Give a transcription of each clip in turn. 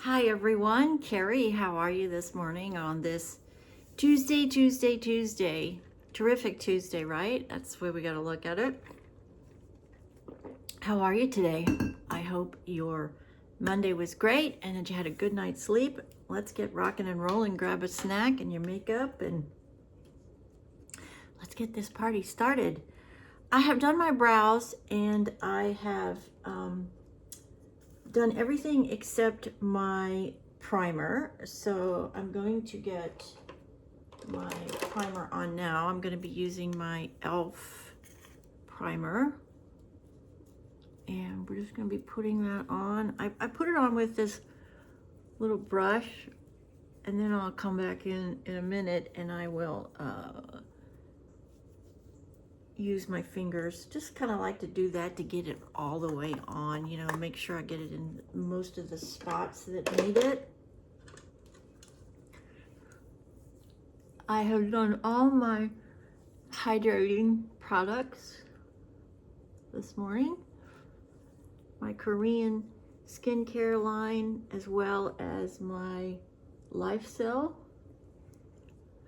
Hi everyone, Carrie, how are you this morning on this Tuesday? Terrific Tuesday, right? That's the way we got to look at it. How are you today? I hope your Monday was great and that you had a good night's sleep. Let's get rocking and rolling. Grab a snack and your makeup and let's get this party started. I have done my brows and I have done everything except my primer. So I'm going to get my primer on now. I'm going to be using my e.l.f. primer. And we're just going to be putting that on. I put it on with this little brush. And then I'll come back in a minute and I will use my fingers. Just kind of like to do that to get it all the way on. You know, make sure I get it in most of the spots that need it. I have done all my hydrating products this morning. My Korean skincare line as well as my LifeCell.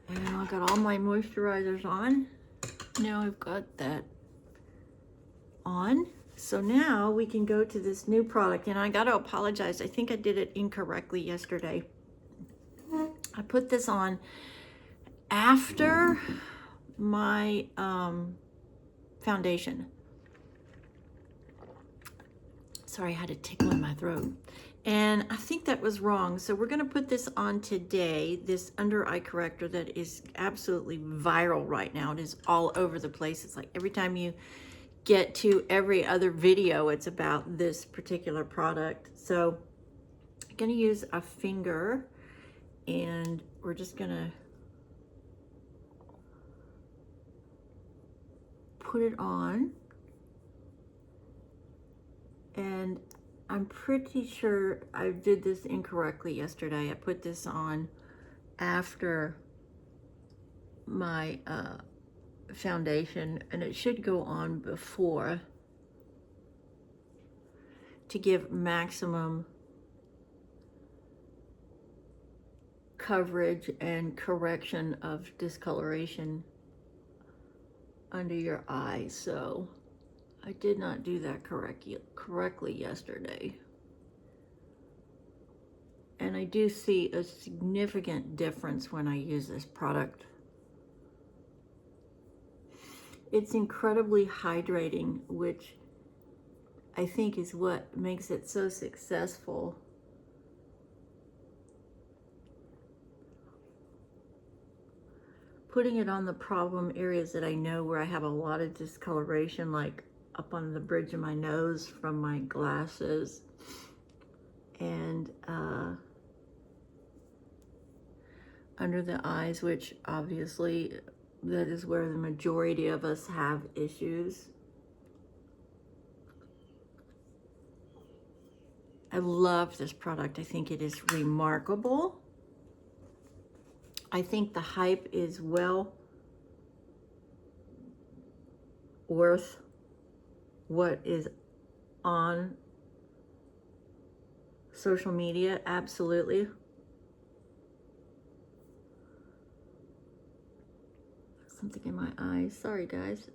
And I've got all my moisturizers on. Now I've got that on. So now we can go to this new product. And I got to apologize. I think I did it incorrectly yesterday. I put this on after my foundation. Sorry, I had a tickle in my throat. And I think that was wrong. So we're going to put this on today, this under eye corrector that is absolutely viral right now. It is all over the place. It's like every time you get to every other video, it's about this particular product. So I'm going to use a finger and we're just going to put it on. And I'm pretty sure I did this incorrectly yesterday. I put this on after my foundation, and it should go on before to give maximum coverage and correction of discoloration under your eye. So I did not do that correctly yesterday. And I do see a significant difference when I use this product. It's incredibly hydrating, which I think is what makes it so successful. Putting it on the problem areas that I know where I have a lot of discoloration, like up on the bridge of my nose from my glasses, and under the eyes, which obviously that is where the majority of us have issues. I love this product. I think it is remarkable. I think the hype is well worth what is on social media, absolutely. Something in my eyes. Sorry, guys.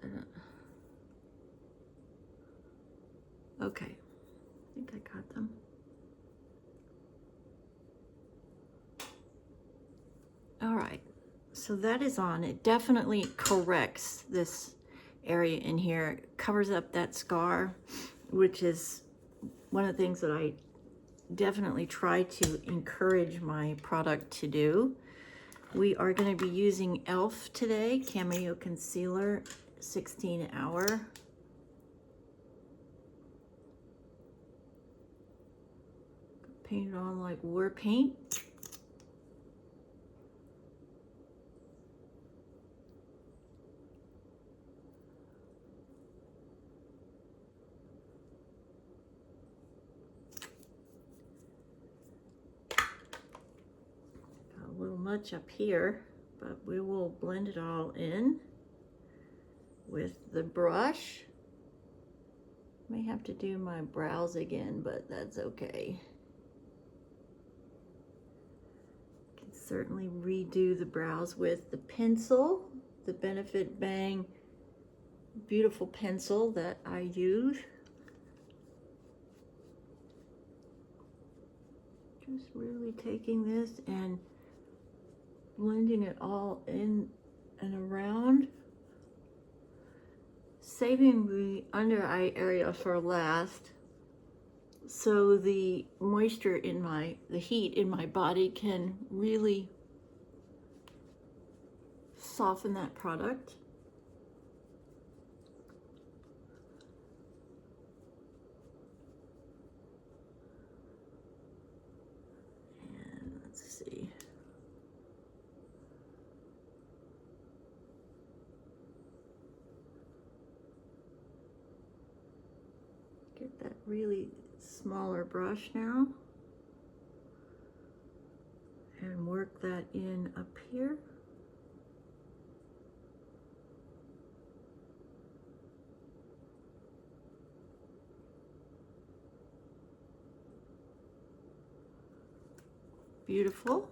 Okay. I think I got them. All right. So that is on. It definitely corrects this area in here. It covers up that scar, which is one of the things that I definitely try to encourage my product to do. We are going to be using e.l.f. today, Cameo Concealer, 16 hour. Paint it on like war paint. A little much up here, but we will blend it all in with the brush. May have to do my brows again, but that's okay. certainly redo the brows with the pencil, the Benefit Bang beautiful pencil that I use. Just really taking this and blending it all in and around. Saving the under eye area for last, so the moisture in the heat in my body can really soften that product. And let's see. Get that really smaller brush now and work that in up here. Beautiful.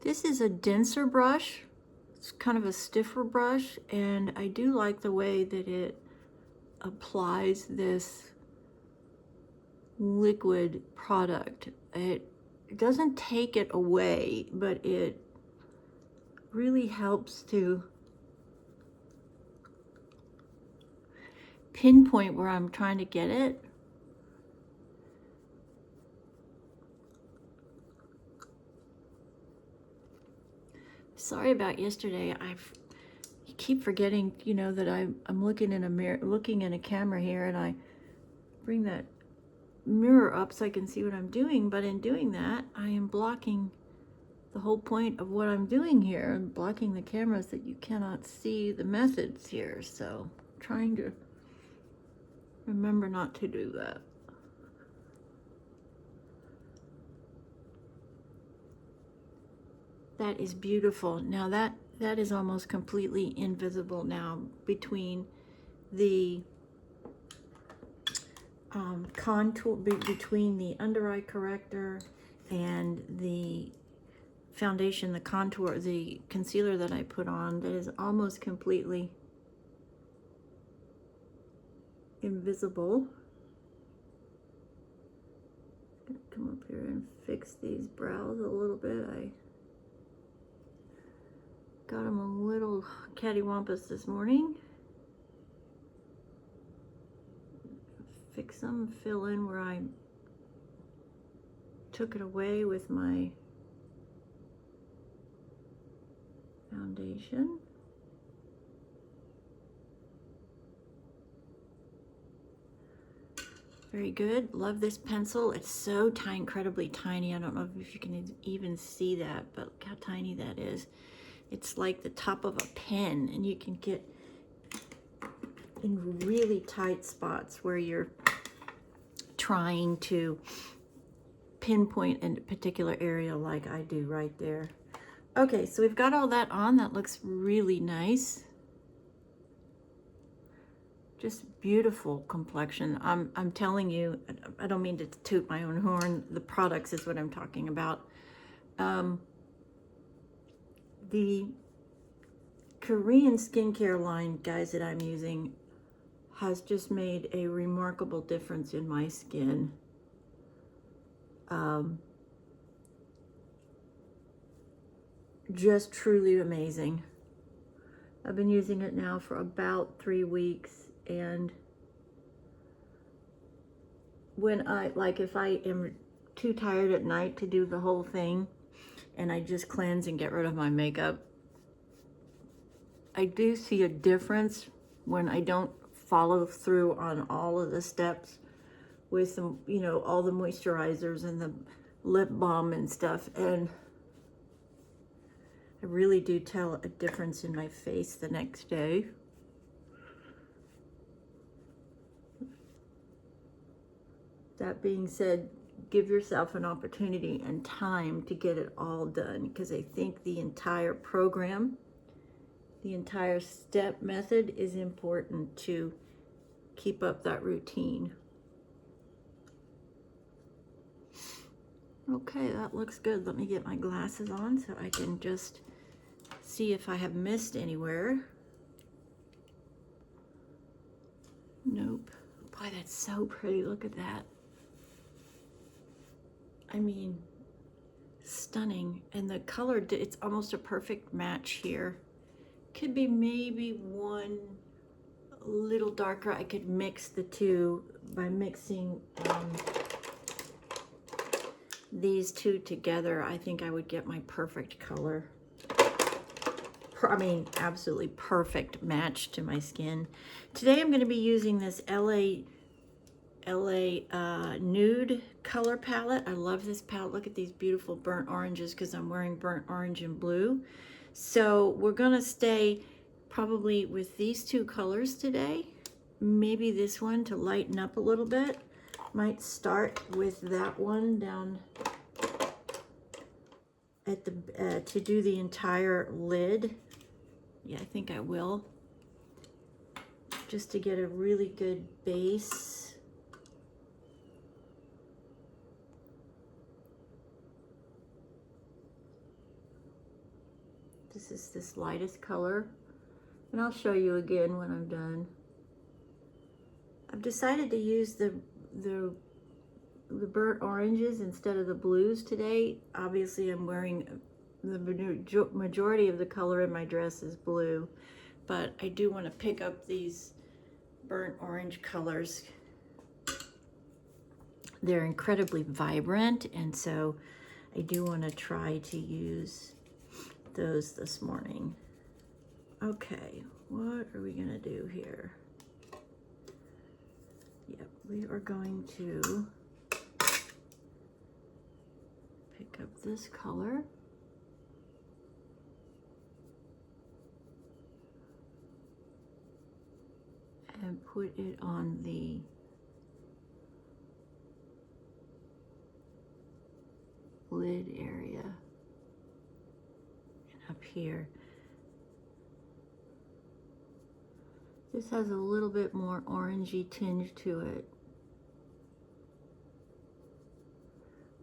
This is a denser brush. It's kind of a stiffer brush, and I do like the way that it applies this liquid product. It doesn't take it away, but it really helps to pinpoint where I'm trying to get it. Sorry about yesterday. I keep forgetting, you know, that I'm looking in a mirror, looking in a camera here, and I bring that mirror up so I can see what I'm doing. But in doing that, I am blocking the whole point of what I'm doing here. I'm blocking the camera so that you cannot see the methods here. So I'm trying to remember not to do that. That is beautiful. Now that is almost completely invisible now between the contour, between the under eye corrector and the foundation, the contour, the concealer that I put on. That is almost completely invisible. I'm gonna come up here and fix these brows a little bit. I got them a little cattywampus this morning. Fix them, fill in where I took it away with my foundation. Very good. Love this pencil. It's so tiny, incredibly tiny. I don't know if you can even see that, but look how tiny that is. It's like the top of a pen, and you can get in really tight spots where you're trying to pinpoint a particular area like I do right there. Okay, so we've got all that on. That looks really nice. Just beautiful complexion. I'm telling you, I don't mean to toot my own horn. The products is what I'm talking about. The Korean skincare line, guys, that I'm using has just made a remarkable difference in my skin. Just truly amazing. I've been using it now for about 3 weeks, and when if I am too tired at night to do the whole thing and I just cleanse and get rid of my makeup, I do see a difference when I don't follow through on all of the steps with some, you know, all the moisturizers and the lip balm and stuff, and I really do tell a difference in my face the next day. That being said, give yourself an opportunity and time to get it all done, because I think the entire program, the entire step method is important to keep up that routine. Okay, that looks good. Let me get my glasses on so I can just see if I have missed anywhere. Nope. Boy, that's so pretty. Look at that. I mean, stunning. And the color, it's almost a perfect match here. Could be maybe one a little darker. I could mix the two by mixing these two together. I think I would get my perfect color. I mean, absolutely perfect match to my skin. Today I'm going to be using this LA Nude color palette. I love this palette. Look at these beautiful burnt oranges because I'm wearing burnt orange and blue. So we're going to stay probably with these two colors today. Maybe this one to lighten up a little bit. Might start with that one down at the to do the entire lid. Yeah, I think I will. Just to get a really good base. This is this lightest color. And I'll show you again when I'm done. I've decided to use the burnt oranges instead of the blues today. Obviously I'm wearing the majority of the color in my dress is blue, but I do want to pick up these burnt orange colors. They're incredibly vibrant, and so I do want to try to use those this morning. Okay, what are we gonna do here? Yep, we are going to pick up this color. And put it on the lid area and up here. This has a little bit more orangey tinge to it.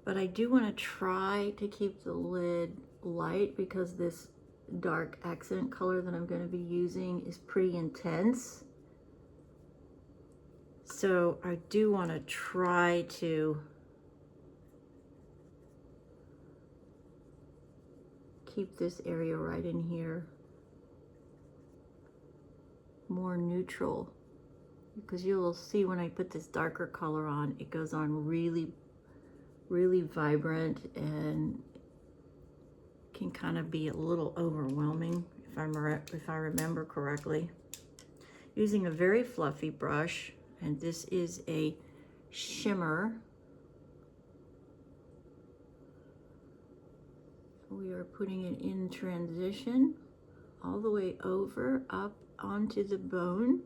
But I do want to try to keep the lid light because this dark accent color that I'm going to be using is pretty intense. So I do want to try to keep this area right in here more neutral, because you'll see when I put this darker color on, it goes on really, really vibrant and can kind of be a little overwhelming if I remember correctly. Using a very fluffy brush, and this is a shimmer. We are putting it in transition all the way over, up onto the bone,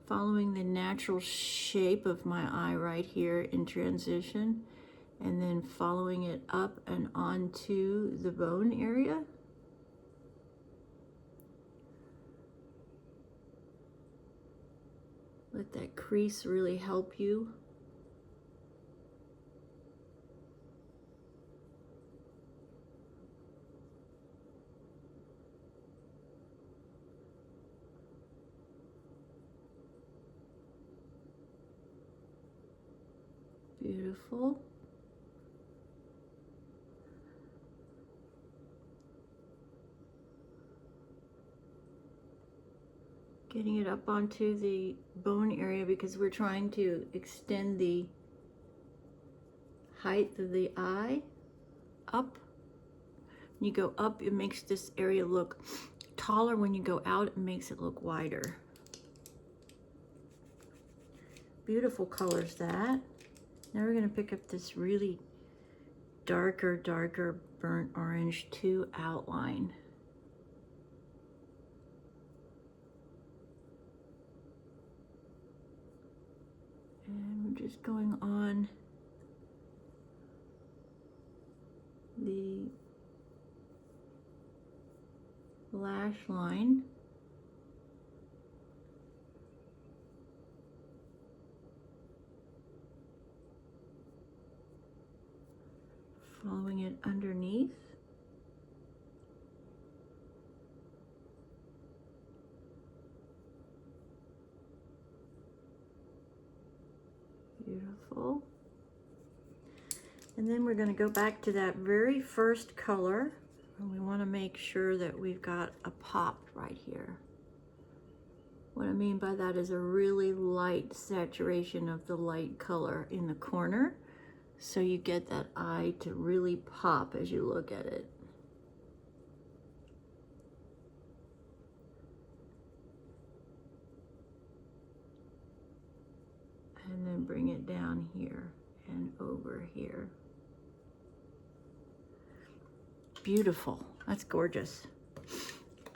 following the natural shape of my eye right here in transition, and then following it up and onto the bone area. Let that crease really help you. Beautiful. Getting it up onto the bone area because we're trying to extend the height of the eye up. When you go up, it makes this area look taller. When you go out, it makes it look wider. Beautiful colors that. Now we're going to pick up this really darker burnt orange to outline. And we're just going on the lash line. Following it underneath. Beautiful. And then we're going to go back to that very first color, and we want to make sure that we've got a pop right here. What I mean by that is a really light saturation of the light color in the corner, so you get that eye to really pop as you look at it. And then bring it down here and over here. Beautiful. That's gorgeous.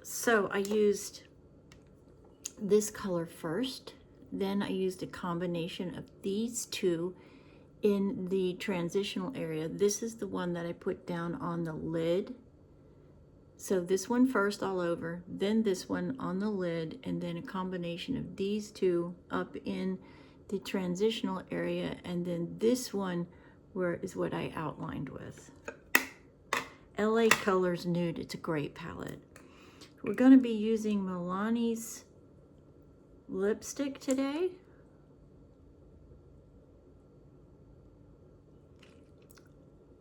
So I used this color first, then I used a combination of these two in the transitional area. This is the one that I put down on the lid. So this one first all over, then this one on the lid, and then a combination of these two up in the transitional area, and then this one where is what I outlined with. LA Colors Nude, it's a great palette. We're going to be using Milani's lipstick today.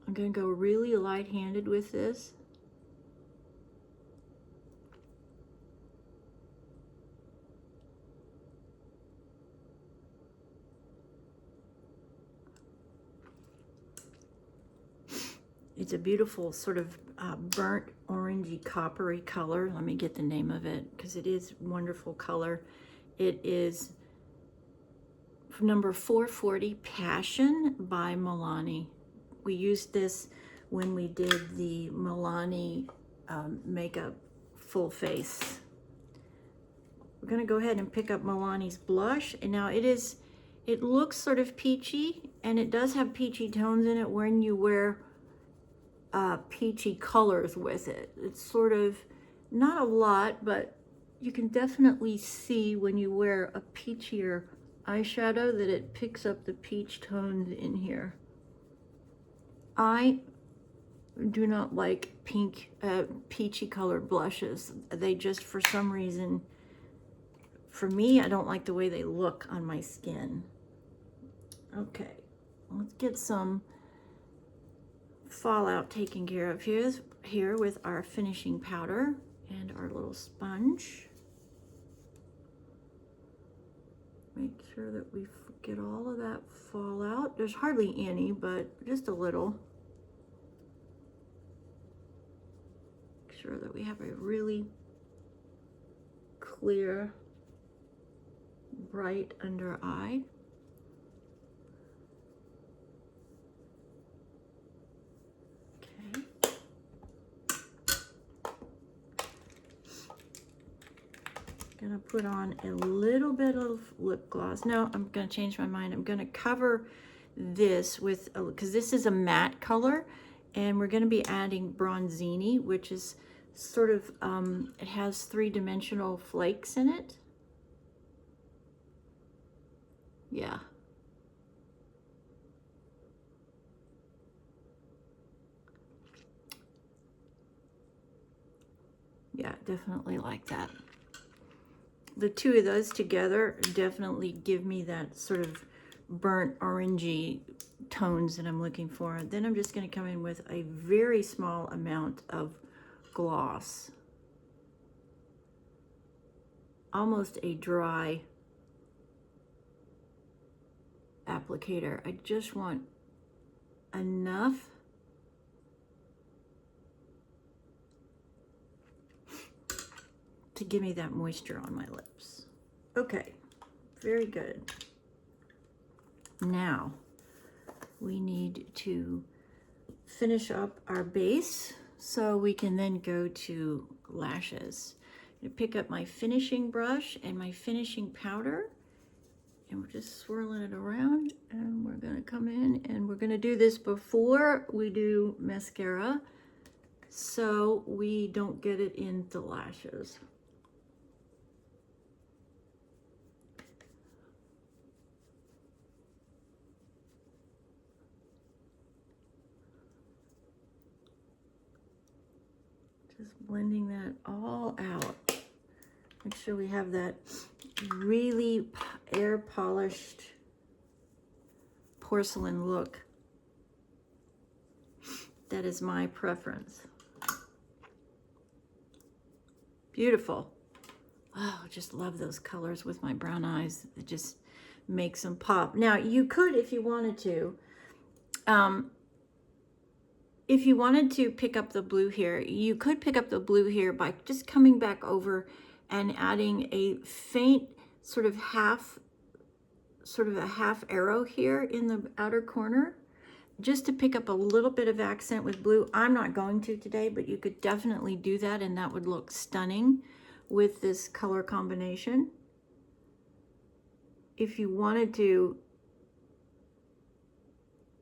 I'm going to go really light-handed with this. It's a beautiful sort of burnt orangey coppery color. Let me get the name of it because it is wonderful color. It is number 440 Passion by Milani. We used this when we did the Milani makeup full face. We're gonna go ahead and pick up Milani's blush, and now it looks sort of peachy, and it does have peachy tones in it when you wear peachy colors with it. It's sort of not a lot, but you can definitely see when you wear a peachier eyeshadow that it picks up the peach tones in here. I do not like pink, peachy colored blushes. They just, for some reason, for me, I don't like the way they look on my skin. Okay, let's get some fallout taken care of here with our finishing powder and our little sponge. Make sure that we get all of that fallout. There's hardly any, but just a little. Make sure that we have a really clear, bright under eye. Gonna put on a little bit of lip gloss. No, I'm gonna change my mind. I'm gonna cover this with, because this is a matte color, and we're gonna be adding Bronzini, which is sort of, it has three-dimensional flakes in it. Yeah. Yeah, definitely like that. The two of those together definitely give me that sort of burnt orangey tones that I'm looking for. Then I'm just going to come in with a very small amount of gloss. Almost a dry applicator. I just want enough to give me that moisture on my lips. Okay, very good. Now, we need to finish up our base so we can then go to lashes. I'm gonna pick up my finishing brush and my finishing powder, and we're just swirling it around, and we're gonna come in, and we're gonna do this before we do mascara so we don't get it in the lashes. Just blending that all out. Make sure we have that really air polished porcelain look. That is my preference. Beautiful. Oh, just love those colors with my brown eyes. It just makes them pop. Now, you could, if you wanted to, pick up the blue here, you could pick up the blue here by just coming back over and adding a faint sort of a half arrow here in the outer corner, just to pick up a little bit of accent with blue. I'm not going to today, but you could definitely do that, and that would look stunning with this color combination. If you wanted to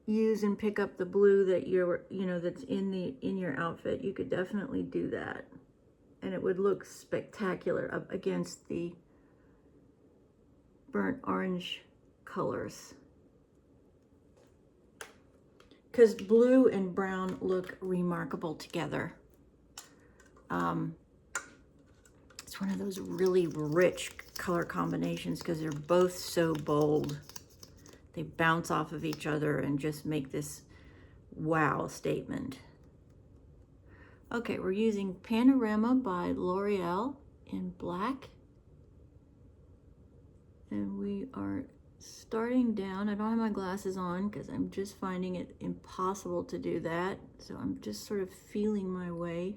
use and pick up the blue that that's in your outfit, you could definitely do that, and it would look spectacular up against the burnt orange colors, because blue and brown look remarkable together. It's one of those really rich color combinations because they're both so bold. They bounce off of each other and just make this wow statement. Okay, we're using Panorama by L'Oreal in black. And we are starting down. I don't have my glasses on because I'm just finding it impossible to do that. So I'm just sort of feeling my way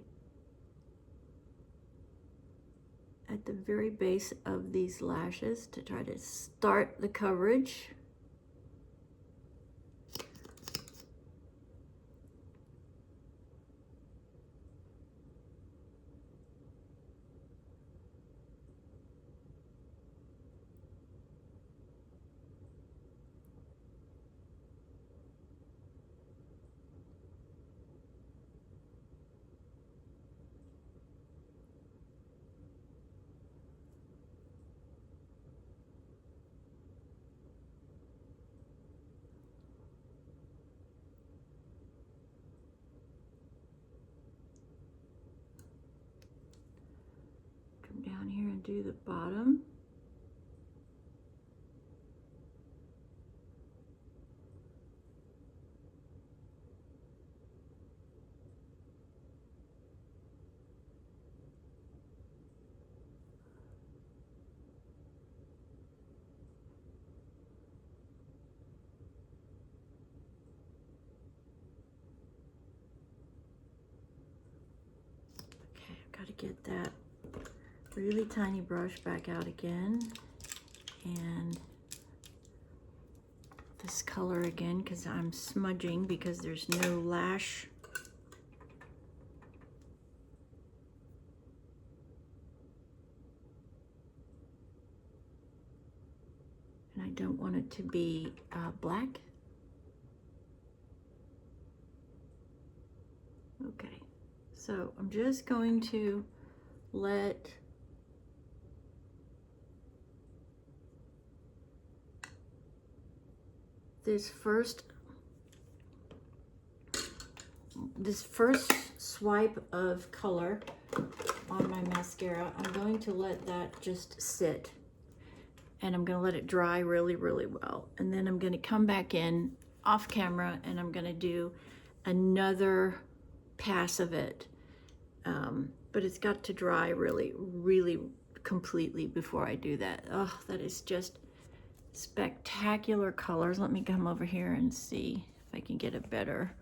at the very base of these lashes to try to start the coverage. Down here and do the bottom. Okay, I've got to get that really tiny brush back out again, and this color again because I'm smudging because there's no lash. And I don't want it to be black. Okay, so I'm just going to let this first swipe of color on my mascara, I'm going to let that just sit, and I'm going to let it dry really, really well. And then I'm going to come back in off camera and I'm going to do another pass of it. But it's got to dry really, really completely before I do that. Oh, that is just spectacular colors. Let me come over here and see if I can get it better.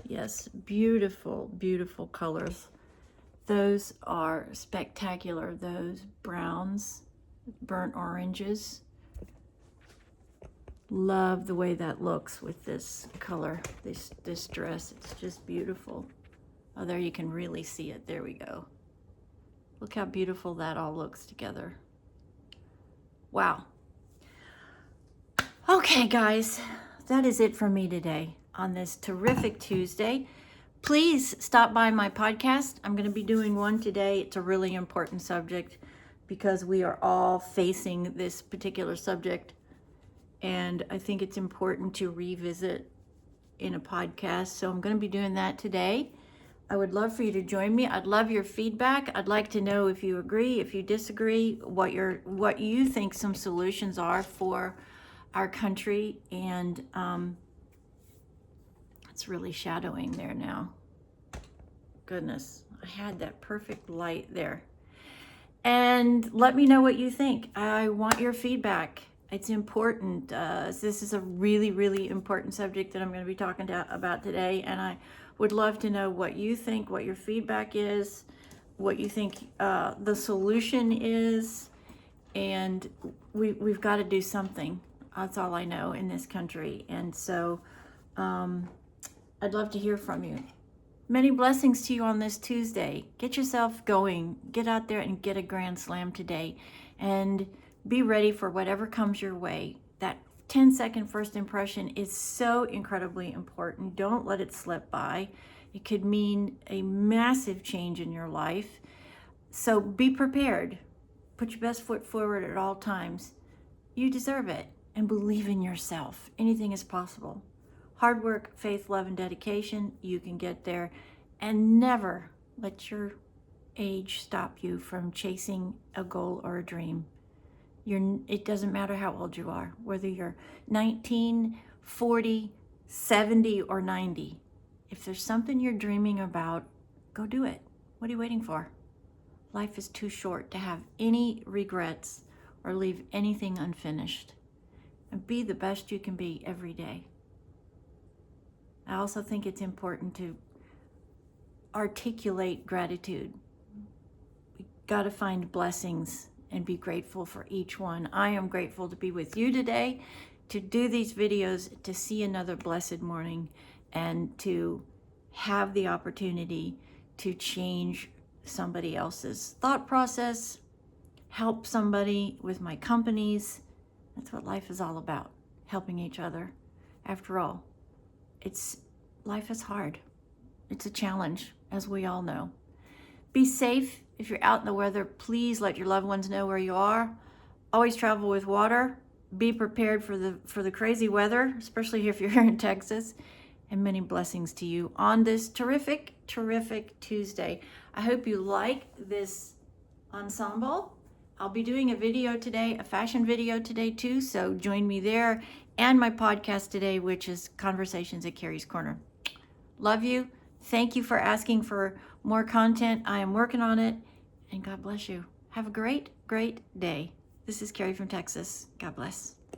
Yes, beautiful, beautiful colors. Those are spectacular. Those browns, burnt oranges. Love the way that looks with this color, this dress. It's just beautiful. Oh, there you can really see it. There we go. Look how beautiful that all looks together. Wow. Okay, guys, that is it from me today on this terrific Tuesday. Please stop by my podcast. I'm going to be doing one today. It's a really important subject because we are all facing this particular subject. And I think it's important to revisit in a podcast. So I'm going to be doing that today. I would love for you to join me. I'd love your feedback. I'd like to know if you agree, if you disagree, what you think some solutions are for our country. And it's really shadowing there now. Goodness, I had that perfect light there. And let me know what you think. I want your feedback. It's important. This is a really, really important subject that I'm going to be talking about today. And I would love to know what you think, what your feedback is, what you think the solution is. And we've got to do something. That's all I know in this country. And so I'd love to hear from you. Many blessings to you on this Tuesday. Get yourself going. Get out there and get a grand slam today. And be ready for whatever comes your way. That 10-second first impression is so incredibly important. Don't let it slip by. It could mean a massive change in your life. So be prepared. Put your best foot forward at all times. You deserve it. And believe in yourself. Anything is possible. Hard work, faith, love, and dedication, you can get there. And never let your age stop you from chasing a goal or a dream. It doesn't matter how old you are, whether you're 19, 40, 70, or 90. If there's something you're dreaming about, go do it. What are you waiting for? Life is too short to have any regrets or leave anything unfinished. And be the best you can be every day. I also think it's important to articulate gratitude. We got to find blessings and be grateful for each one. I am grateful to be with you today, to do these videos, to see another blessed morning, and to have the opportunity to change somebody else's thought process, help somebody with my companies. That's what life is all about, helping each other. After all, life is hard. It's a challenge, as we all know. Be safe. If you're out in the weather, please let your loved ones know where you are. Always travel with water. Be prepared for the crazy weather, especially if you're here in Texas. And many blessings to you on this terrific, terrific Tuesday. I hope you like this ensemble. I'll be doing a video today, a fashion video today too, so join me there. And my podcast today, which is Conversations at Carrie's Corner. Love you. Thank you for asking for more content. I am working on it. And God bless you. Have a great, great day. This is Carrie from Texas. God bless.